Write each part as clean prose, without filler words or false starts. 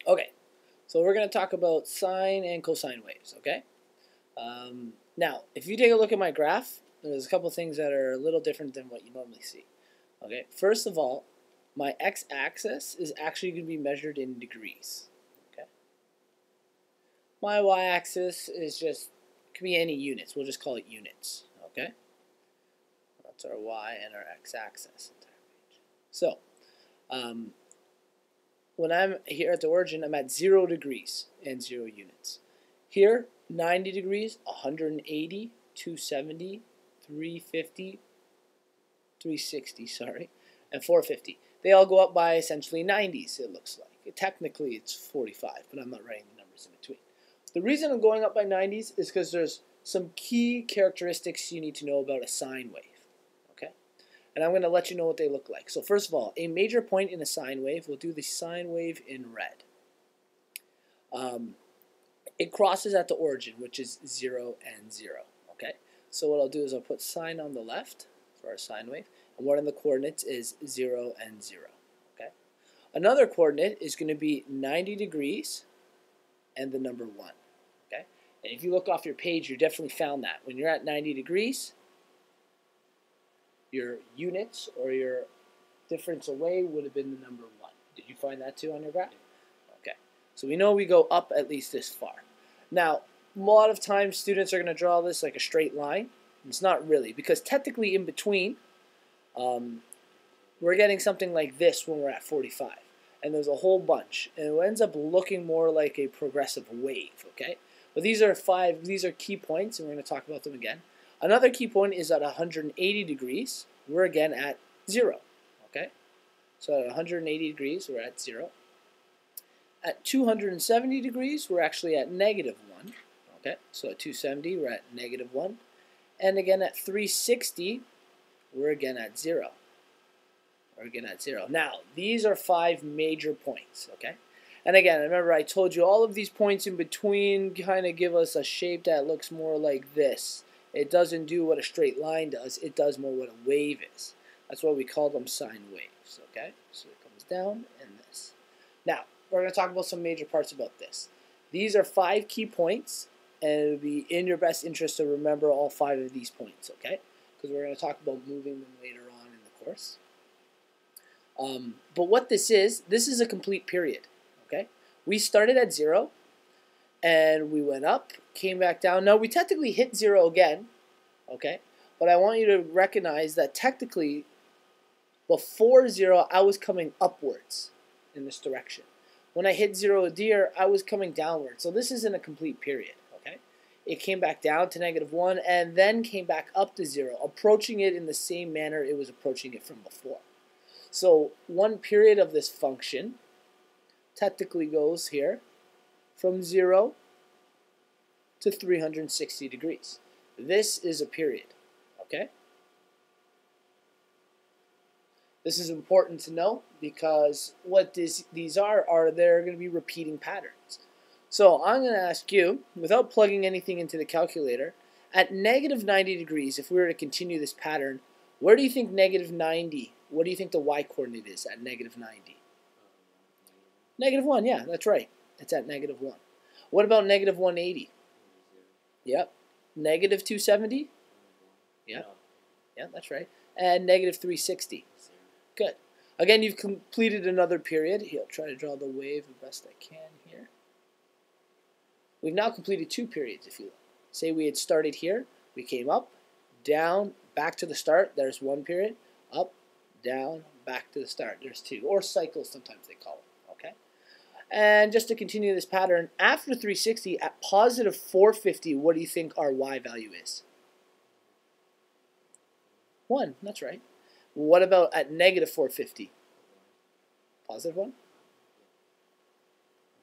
Okay, so we're going to talk about sine and cosine waves, okay? Now, if you take a look at my graph, there's a couple things that are a little different than what you normally see. Okay, first of all, my x-axis is actually going to be measured in degrees. Okay, my y-axis is just, could be any units. We'll just call it units. Okay, that's our y and our x-axis. So, when I'm here at the origin, I'm at 0 degrees and 0 units. Here, 90 degrees, 180, 270, 350, 360, sorry, and 450. They all go up by essentially 90s, it looks like. Technically, it's 45, but I'm not writing the numbers in between. The reason I'm going up by 90s is because there's some key characteristics you need to know about a sine wave. Okay? And I'm going to let you know what they look like. So first of all, a major point in a sine wave, we'll do the sine wave in red. It crosses at the origin, which is 0 and 0. Okay? So what I'll do is I'll put sine on the left for our sine wave, and one of the coordinates is 0 and 0. Okay? Another coordinate is going to be 90 degrees and the number 1. Okay? And if you look off your page, you definitely found that. When you're at 90 degrees, your units or your difference away would have been the number 1. Did you find that too on your graph? Okay. So we know we go up at least this far. Now, a lot of times students are going to draw this like a straight line. It's not really, because technically in between, we're getting something like this when we're at 45. And there's a whole bunch. And it ends up looking more like a progressive wave, okay? But these are key points, and we're going to talk about them again. Another key point is at 180 degrees, we're again at 0, okay? So at 180 degrees, we're at 0. At 270 degrees, we're actually at -1. Okay, so at 270, we're at -1. And again at 360, we're again at 0. We're again at 0. Now, these are 5 major points, okay? And again, remember I told you all of these points in between kind of give us a shape that looks more like this. It doesn't do what a straight line does. It does more what a wave is. That's why we call them sine waves, okay? So it comes down and this. Now, we're going to talk about some major parts about this. These are 5 key points, and it would be in your best interest to remember all 5 of these points, okay? Because we're going to talk about moving them later on in the course. But what this is a complete period, okay? We started at 0, and we went up, came back down. Now, we technically hit 0 again, okay? But I want you to recognize that technically, before 0, I was coming upwards in this direction. When I hit 0 here, I was coming downward. So this isn't a complete period, okay? It came back down to -1 and then came back up to 0, approaching it in the same manner it was approaching it from before. So one period of this function technically goes here from 0 to 360 degrees. This is a period, okay? This is important to know because what these are they're going to be repeating patterns. So I'm going to ask you, without plugging anything into the calculator, at -90 degrees, if we were to continue this pattern, where do you think -90, what do you think the y-coordinate is at -90? -1, yeah, that's right. It's at -1. What about -180? Yep. -270? Yep. Yeah, that's right. And -360. Good. Again, you've completed another period. Here, I'll try to draw the wave the best I can here. We've now completed 2 periods, if you will. Say we had started here. We came up, down, back to the start. There's 1 period. Up, down, back to the start. There's 2. Or cycles, sometimes they call it. Okay? And just to continue this pattern, after 360, at positive 450, what do you think our y value is? 1. That's right. What about at -450? Positive 1?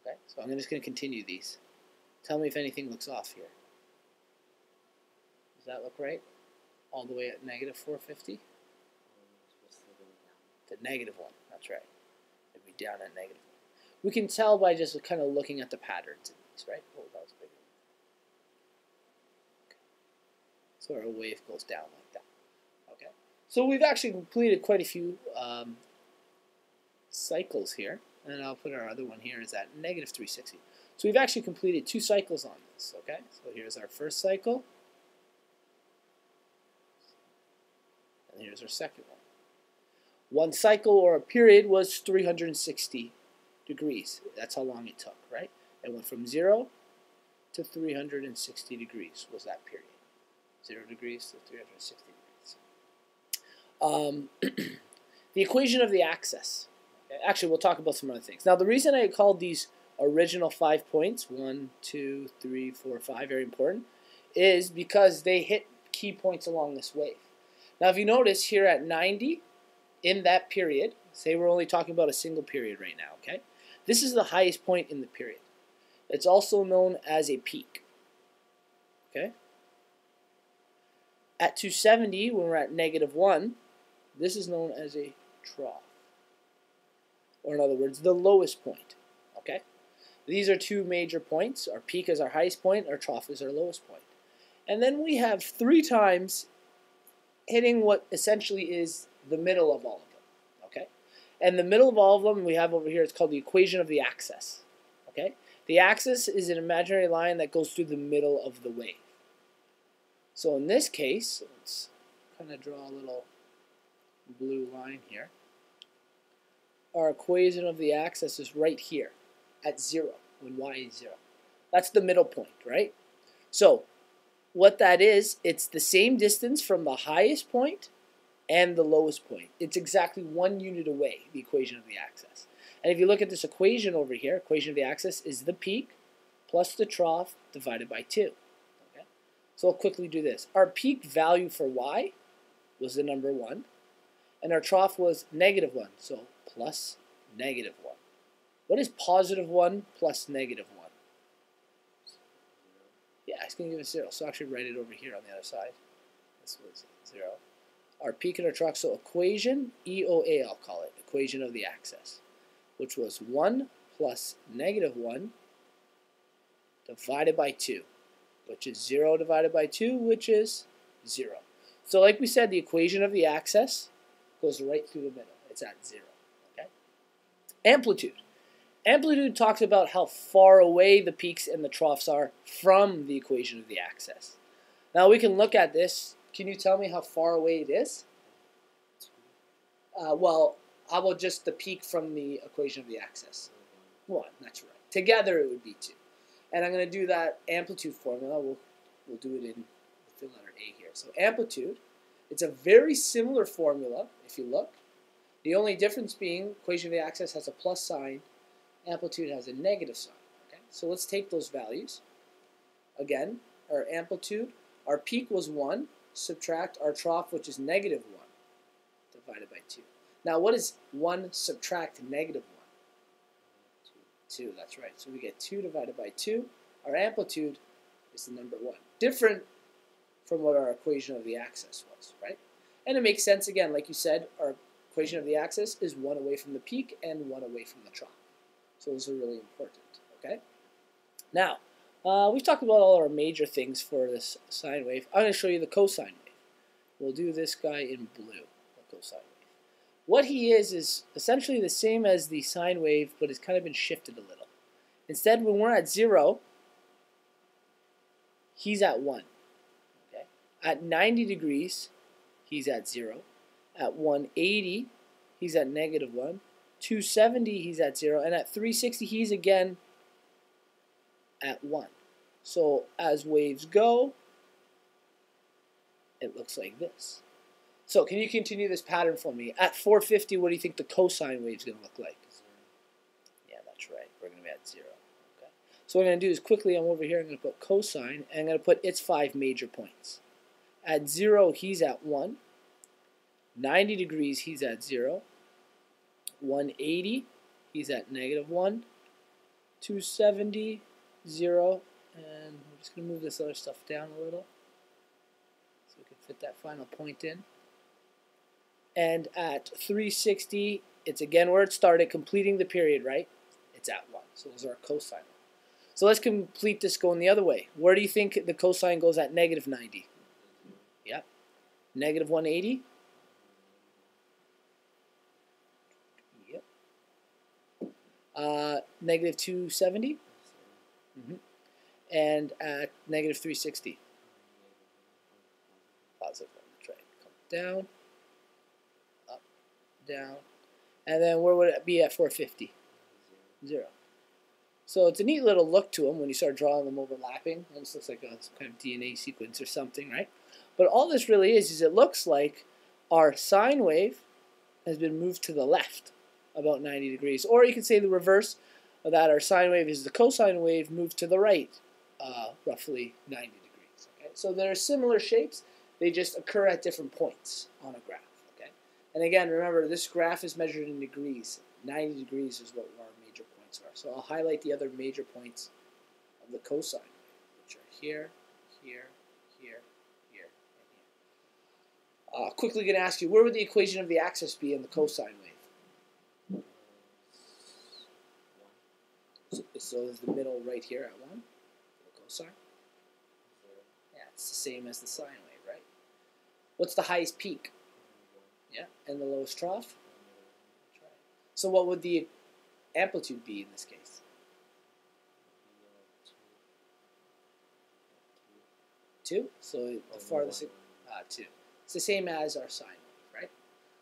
Okay, so I'm just going to continue these. Tell me if anything looks off here. Does that look right? All the way at -450? To -1, that's right. It'd be down at -1. We can tell by just kind of looking at the patterns in these, right? Oh, that was bigger. Okay. So our wave goes down like that. So we've actually completed quite a few cycles here, And I'll put our other one here is at negative 360. So we've actually completed 2 cycles on this, okay? So here's our first cycle. And here's our second one. One cycle or a period was 360 degrees. That's how long it took, right? It went from 0 to 360 degrees was that period. 0 degrees to 360 degrees. The equation of the axis. Okay, actually, we'll talk about some other things. Now, the reason I called these original 5 points, 1, 2, 3, 4, 5, very important, is because they hit key points along this wave. Now, if you notice here at 90, in that period, say we're only talking about a single period right now, okay? This is the highest point in the period. It's also known as a peak, okay? At 270, when we're at negative 1, this is known as a trough. Or in other words, the lowest point, okay? These are 2 major points. Our peak is our highest point, our trough is our lowest point. And then we have 3 times hitting what essentially is the middle of all of them, okay? And the middle of all of them we have over here, it's called the equation of the axis, okay? The axis is an imaginary line that goes through the middle of the wave. So in this case, let's kind of draw a little blue line here. Our equation of the axis is right here at 0, when y is 0. That's the middle point, right? So what that is, it's the same distance from the highest point and the lowest point. It's exactly 1 unit away, the equation of the axis. And if you look at this equation over here, equation of the axis is the peak plus the trough divided by 2. Okay? So I'll quickly do this. Our peak value for y was the number 1, and our trough was negative 1, so plus negative 1. What is positive 1 plus negative 1? Yeah, it's going to give us 0. So I'll actually write it over here on the other side. This was 0. Our peak and our trough, so equation, EOA I'll call it, equation of the axis, which was 1 plus negative 1 divided by 2, which is 0 divided by 2, which is 0. So like we said, the equation of the axis goes right through the middle. It's at 0. Okay? Amplitude. Amplitude talks about how far away the peaks and the troughs are from the equation of the axis. Now we can look at this. Can you tell me how far away it is? Well, how about just the peak from the equation of the axis? 1, that's right. Together it would be 2. And I'm going to do that amplitude formula. We'll do it in the letter A here. So amplitude, it's a very similar formula if you look. The only difference being equation of the axis has a plus sign, amplitude has a negative sign. Okay? So let's take those values. Again, our amplitude, our peak was 1, subtract our trough, which is negative 1, divided by 2. Now, what is 1 subtract negative 1? 2, that's right. So we get 2 divided by 2. Our amplitude is the number 1. Different from what our equation of the axis was, right? And it makes sense, again, like you said, our equation of the axis is 1 away from the peak and 1 away from the trough. So those are really important, okay? Now, we've talked about all our major things for this sine wave. I'm going to show you the cosine wave. We'll do this guy in blue, the cosine wave. What he is essentially the same as the sine wave, but it's kind of been shifted a little. Instead, when we're at 0, he's at 1. Okay? At 90 degrees, he's at 0. At 180, he's at negative 1. 270, he's at 0. And at 360, he's again at 1. So as waves go, it looks like this. So can you continue this pattern for me? At 450, what do you think the cosine wave is going to look like? 0. Yeah, that's right. We're going to be at 0. Okay. So what I'm going to do is quickly, I'm over here, I'm going to put cosine, and I'm going to put its 5 major points. At 0, he's at 1. 90 degrees, he's at 0. 180, he's at negative 1. 270, 0. And I'm just going to move this other stuff down a little so we can fit that final point in. And at 360, it's again where it started, completing the period, right? It's at 1. So those are our cosine. So let's complete this going the other way. Where do you think the cosine goes at negative 90? Yep. Negative 180? Negative 270. And at negative 360. Positive one. That's right. Come down, up, down. And then where would it be at 450? 0. So it's a neat little look to them when you start drawing them overlapping. It almost looks like some kind of DNA sequence or something, right? But all this really is it looks like our sine wave has been moved to the left about 90 degrees. Or you could say the reverse of that. Our sine wave is the cosine wave moved to the right, roughly 90 degrees. Okay? So they're similar shapes. They just occur at different points on a graph. Okay? And again, remember, this graph is measured in degrees. 90 degrees is what our major points are. So I'll highlight the other major points of the cosine wave, which are here, here, here, here, and here. Quickly going to ask you, where would the equation of the axis be in the cosine wave? So is the middle right here at 1 for the cosine? Yeah, it's the same as the sine wave, right? What's the highest peak? Yeah, and the lowest trough? That's right. So what would the amplitude be in this case? 2. So the farthest, 2. It's the same as our sine wave, right?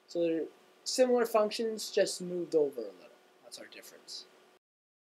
So they're similar functions, just moved over a little. That's our difference.